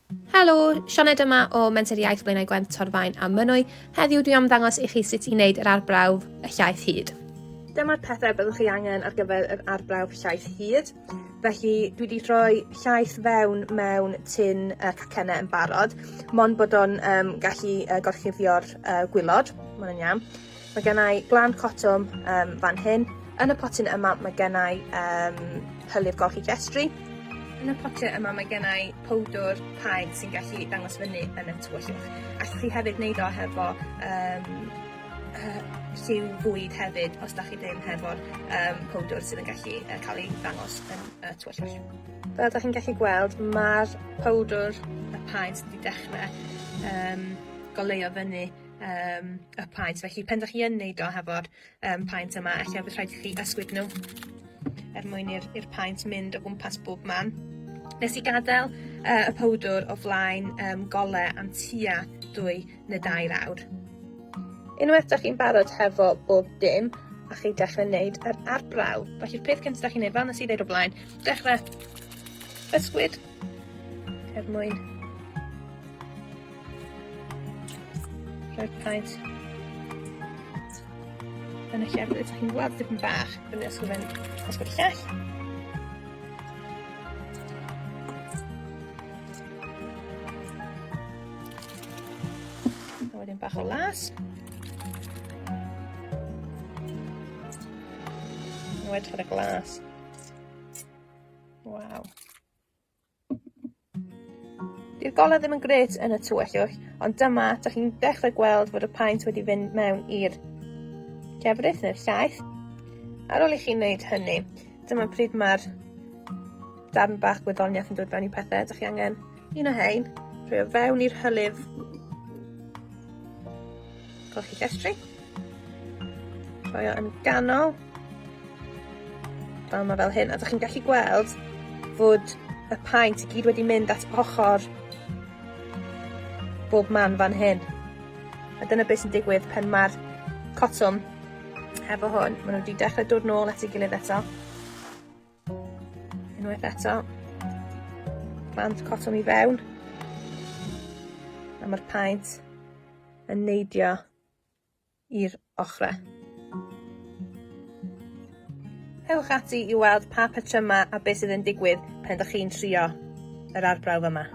Helo, Sioned yma o Menter Llaeth Blaenau Gwent Torfaen a Mynwy. Heddiw dwi am ddangos i chi sut i wneud yr arbrawf y llaeth hyd. Dyma'r pethau byddwch chi angen ar gyfer yr arbrawf llaeth hyd. Felly dwi wedi rhoi llaeth mewn tin cacennau yn barod, mond bod o'n gallu gorchuddio'r gwylod. Mae'n iawn. Mae gennau glan cotwm fan hyn. Yn y potyn yma mae gennau hylif golchi llestri. Yn y potiau yma mae gennau powdwr paent sy'n gallu dangos fyny yn y tywyllwch. Allwch chi hefyd wneud o hefo lliw fwyd hefyd os da chi ddim hefo'r powdwr sydd yn gallu cael ei ddangos yn y tywyllwch. Fel da chi'n gallu gweld, mae'r powdwr y paent wedi dechrau goleuo fyny y paent. Felly pen da chi yn wneud o hefo'r paent yma, ella bydd rhaid i chi ysgwyd nhw mwyn i'r paent mynd o gwmpas bob man. Nes i gadael y powdwr o flaen golau am tua 2 neu 2 awr. Unwaith da chi'n barod hefo bob dim, a chi dechrau wneud yr arbrawf. Felly'r peth cyntaf da chi'n wneud, fel nes i ddeud o blaen, dechrau ysgwyd mwyn rhoi'r paent yn y llefryd. Da chi'n gweld dipyn bach yn ysgwyd y llall. A wedyn bach o las. A wedyn rhoi'r glas. Waw. Di'r golau ddim yn gret yn y tywyllwch, ond dyma, da chi'n dechrau gweld fod y paent wedi fynd mewn i'r llefrith neu'r llaeth. Ar ôl i chi wneud hynny, dyma pryd mae'r darn bach gwyddoniaeth yn dod fewn i pethau. Da chi angen un o hein, rhoi o fewn i'r hylif golchi llestri. Rhoi o yn ganol, fel mae fel hyn, a da chi'n gallu gweld fod y paent i gyd wedi mynd at ochr bob man fan hyn. A dyna beth sy'n digwydd pen mae'r cotwm efo hwn. Maen nhw wedi dechrau dod nôl at ei gilydd eto. Unwaith eto. Plant cotwm i fewn. A mae'r paent yn neidio i'r ochrau. Ewch ati i weld pa patrymau a beth sydd yn digwydd pen ydych chi'n trio yr arbrawf yma.